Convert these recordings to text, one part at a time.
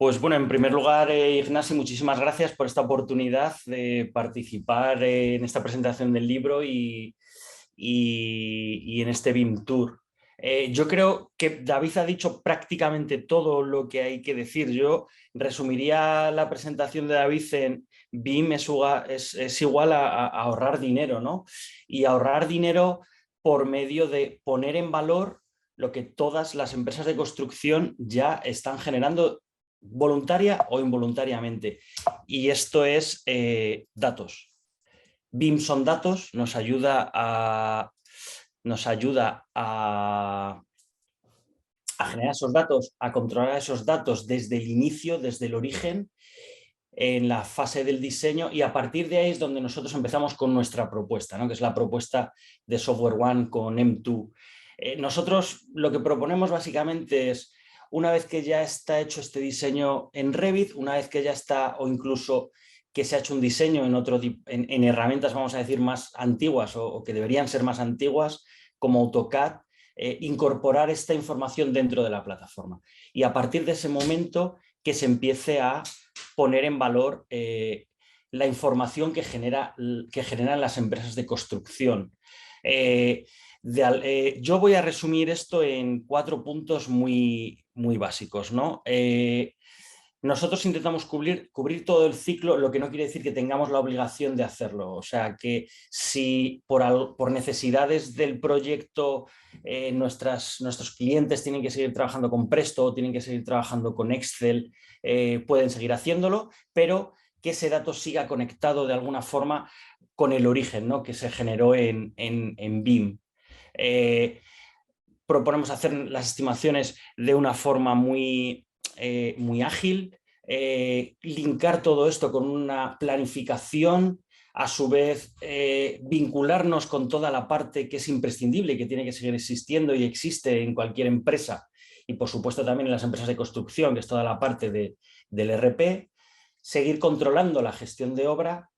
Pues bueno, en primer lugar, Ignasi, muchísimas gracias por esta oportunidad de participar en esta presentación del libro y en este BIM Tour. Yo creo que David ha dicho prácticamente todo lo que hay que decir. Yo resumiría la presentación de David en BIM es igual a ahorrar dinero, ¿no? Y ahorrar dinero por medio de poner en valor lo que todas las empresas de construcción ya están generando voluntaria o involuntariamente. Y esto es datos. BIM son datos, nos ayuda a generar esos datos, a controlar esos datos desde el inicio, desde el origen, en la fase del diseño, y a partir de ahí es donde nosotros empezamos con nuestra propuesta, ¿no? Que es la propuesta de Software One con M2. Nosotros lo que proponemos básicamente es, una vez que ya está hecho este diseño en Revit, una vez que ya está, o incluso que se ha hecho un diseño en herramientas, vamos a decir, más antiguas o que deberían ser más antiguas, como AutoCAD, incorporar esta información dentro de la plataforma. Y a partir de ese momento que se empiece a poner en valor la información que generan las empresas de construcción. Yo voy a resumir esto en 4 puntos muy básicos, ¿no? Nosotros intentamos cubrir todo el ciclo, lo que no quiere decir que tengamos la obligación de hacerlo. O sea, que si por necesidades del proyecto nuestros clientes tienen que seguir trabajando con Presto o tienen que seguir trabajando con Excel, pueden seguir haciéndolo, pero que ese dato siga conectado de alguna forma con el origen, ¿no? Que se generó en BIM. Proponemos hacer las estimaciones de una forma muy ágil, linkar todo esto con una planificación, a su vez vincularnos con toda la parte que es imprescindible y que tiene que seguir existiendo y existe en cualquier empresa, y por supuesto también en las empresas de construcción, que es toda la parte del ERP, seguir controlando la gestión de obra,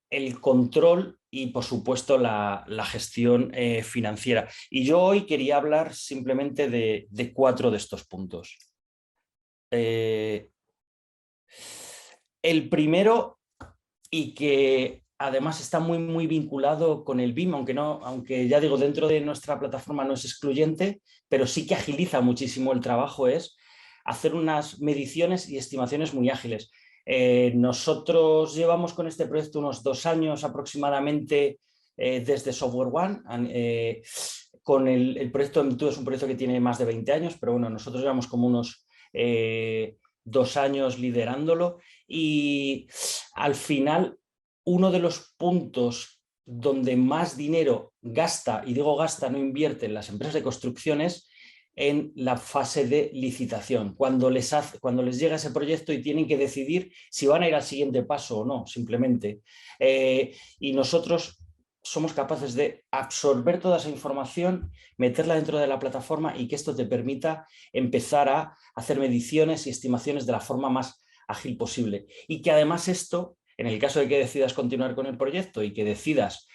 el control y, por supuesto, la gestión financiera. Y yo hoy quería hablar simplemente de 4 de estos puntos. El primero, y que además está muy vinculado con el BIM, aunque ya digo, dentro de nuestra plataforma no es excluyente, pero sí que agiliza muchísimo el trabajo, es hacer unas mediciones y estimaciones muy ágiles. Nosotros llevamos con este proyecto unos 2 años aproximadamente desde Software One. Con el proyecto M2 es un proyecto que tiene más de 20 años, pero bueno, nosotros llevamos como unos 2 años liderándolo, y al final uno de los puntos donde más dinero gasta, y digo gasta, no invierte, en las empresas de construcciones, en la fase de licitación, cuando les llega ese proyecto y tienen que decidir si van a ir al siguiente paso o no, simplemente. Y nosotros somos capaces de absorber toda esa información, meterla dentro de la plataforma, y que esto te permita empezar a hacer mediciones y estimaciones de la forma más ágil posible. Y que además esto, en el caso de que decidas continuar con el proyecto y que decidas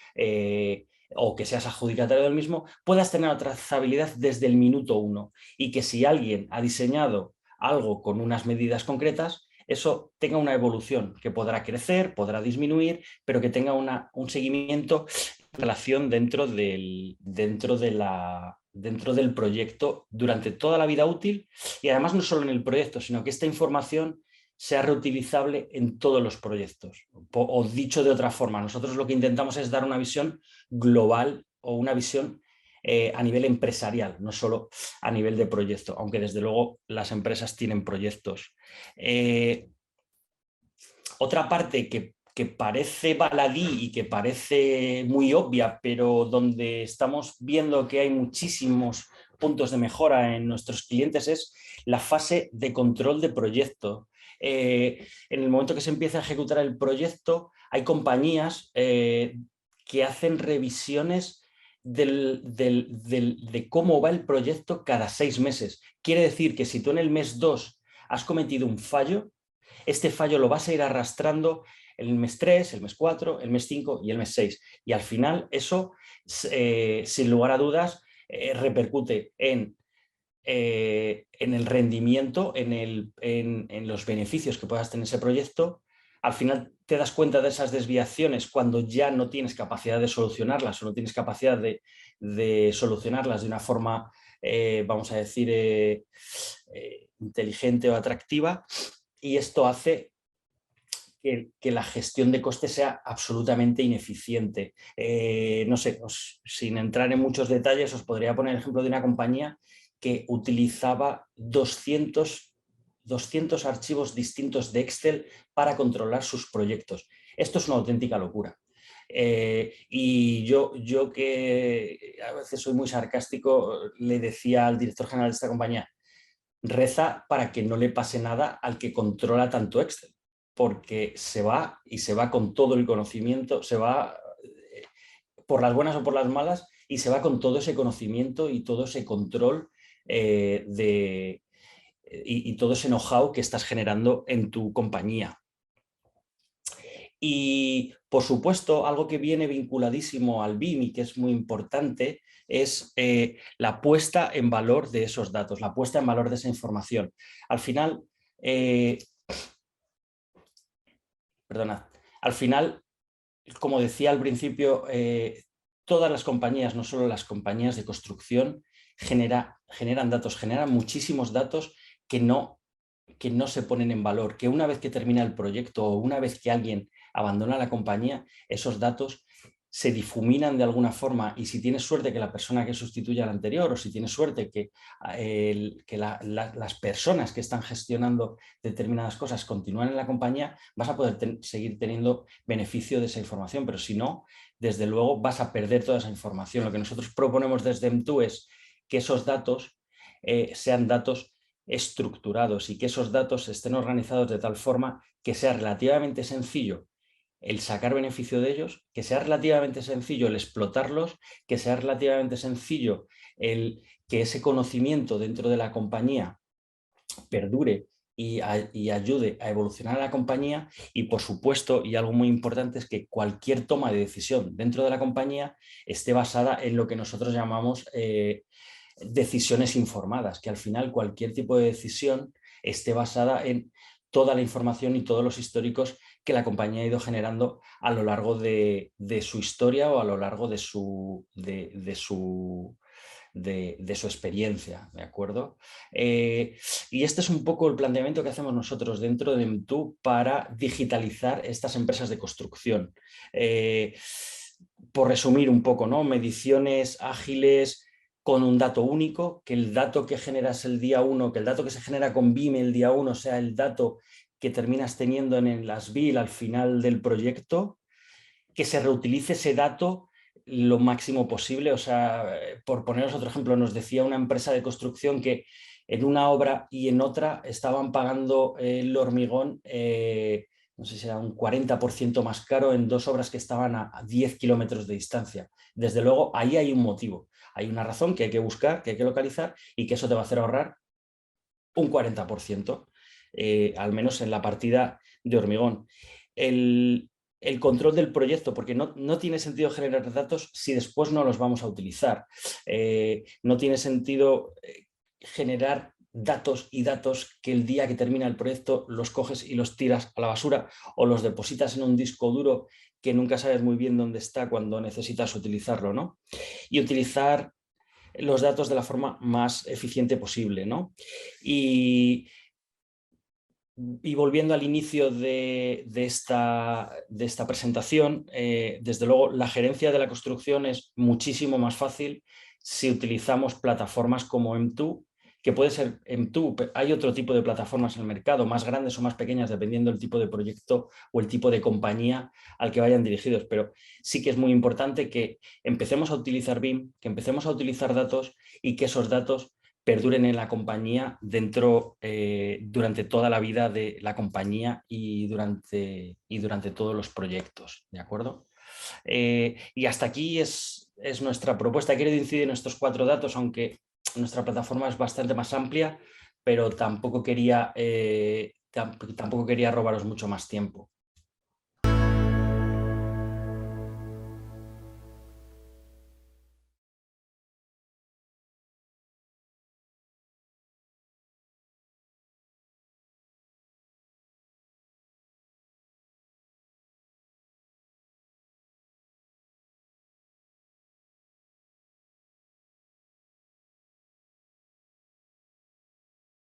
o que seas adjudicatario del mismo, puedas tener la trazabilidad desde el minuto 1, y que si alguien ha diseñado algo con unas medidas concretas, eso tenga una evolución que podrá crecer, podrá disminuir, pero que tenga un seguimiento, relación dentro del proyecto durante toda la vida útil, y además no solo en el proyecto, sino que esta información sea reutilizable en todos los proyectos. O dicho de otra forma, nosotros lo que intentamos es dar una visión global o una visión a nivel empresarial, no solo a nivel de proyecto, aunque desde luego las empresas tienen proyectos. Otra parte que parece baladí y que parece muy obvia, pero donde estamos viendo que hay muchísimos puntos de mejora en nuestros clientes, es la fase de control de proyecto. En el momento que se empieza a ejecutar el proyecto, hay compañías que hacen revisiones de cómo va el proyecto cada 6 meses. Quiere decir que si tú en el mes 2 has cometido un fallo, este fallo lo vas a ir arrastrando el mes 3, el mes 4, el mes 5 y el mes 6. Y al final eso, sin lugar a dudas, repercute en en el rendimiento, en los beneficios que puedas tener ese proyecto. Al final te das cuenta de esas desviaciones cuando ya no tienes capacidad de solucionarlas o no tienes capacidad de solucionarlas de una forma, vamos a decir, inteligente o atractiva, y esto hace que la gestión de costes sea absolutamente ineficiente. No sé, sin entrar en muchos detalles, os podría poner el ejemplo de una compañía que utilizaba 200 archivos distintos de Excel para controlar sus proyectos. Esto es una auténtica locura. Y yo que a veces soy muy sarcástico, le decía al director general de esta compañía: reza para que no le pase nada al que controla tanto Excel, porque se va y se va con todo el conocimiento, se va por las buenas o por las malas, y se va con todo ese conocimiento y todo ese control y todo ese know-how que estás generando en tu compañía. Y, por supuesto, algo que viene vinculadísimo al BIM y que es muy importante es la puesta en valor de esos datos, la puesta en valor de esa información. Al final, como decía al principio, todas las compañías, no solo las compañías de construcción, generan datos, generan muchísimos datos que no se ponen en valor, que una vez que termina el proyecto o una vez que alguien abandona la compañía, esos datos se difuminan de alguna forma, y si tienes suerte que la persona que sustituya al anterior, o si tienes suerte que las personas que están gestionando determinadas cosas continúan en la compañía, vas a poder seguir teniendo beneficio de esa información, pero si no, desde luego vas a perder toda esa información. Lo que nosotros proponemos desde M2 es que esos datos sean datos estructurados y que esos datos estén organizados de tal forma que sea relativamente sencillo el sacar beneficio de ellos, que sea relativamente sencillo el explotarlos, que sea relativamente sencillo el que ese conocimiento dentro de la compañía perdure y ayude a evolucionar a la compañía. Y, por supuesto, y algo muy importante, es que cualquier toma de decisión dentro de la compañía esté basada en lo que nosotros llamamos decisiones informadas, que al final cualquier tipo de decisión esté basada en toda la información y todos los históricos que la compañía ha ido generando a lo largo de su historia o a lo largo de su experiencia, ¿de acuerdo? Y este es un poco el planteamiento que hacemos nosotros dentro de M2 para digitalizar estas empresas de construcción. Por resumir un poco, ¿no? Mediciones ágiles con un dato único, que el dato que generas el día 1, que el dato que se genera con BIM el día 1 sea el dato que terminas teniendo en las BIL al final del proyecto, que se reutilice ese dato lo máximo posible. O sea, por poneros otro ejemplo, nos decía una empresa de construcción que en una obra y en otra estaban pagando el hormigón, no sé si era un 40% más caro en dos obras que estaban a 10 kilómetros de distancia. Desde luego, ahí hay un motivo, hay una razón que hay que buscar, que hay que localizar, y que eso te va a hacer ahorrar un 40%, al menos en la partida de hormigón. El control del proyecto, porque no tiene sentido generar datos si después no los vamos a utilizar. No tiene sentido generar datos y datos que el día que termina el proyecto los coges y los tiras a la basura o los depositas en un disco duro que nunca sabes muy bien dónde está cuando necesitas utilizarlo, ¿no? Y utilizar los datos de la forma más eficiente posible, ¿no? Y volviendo al inicio de esta presentación, desde luego la gerencia de la construcción es muchísimo más fácil si utilizamos plataformas como M2, que puede ser M2, pero hay otro tipo de plataformas en el mercado, más grandes o más pequeñas, dependiendo del tipo de proyecto o el tipo de compañía al que vayan dirigidos. Pero sí que es muy importante que empecemos a utilizar BIM, que empecemos a utilizar datos, y que esos datos perduren en la compañía durante toda la vida de la compañía y durante todos los proyectos, ¿de acuerdo? Y hasta aquí es nuestra propuesta. He querido incidir en estos 4 datos, aunque nuestra plataforma es bastante más amplia, pero tampoco quería robaros mucho más tiempo.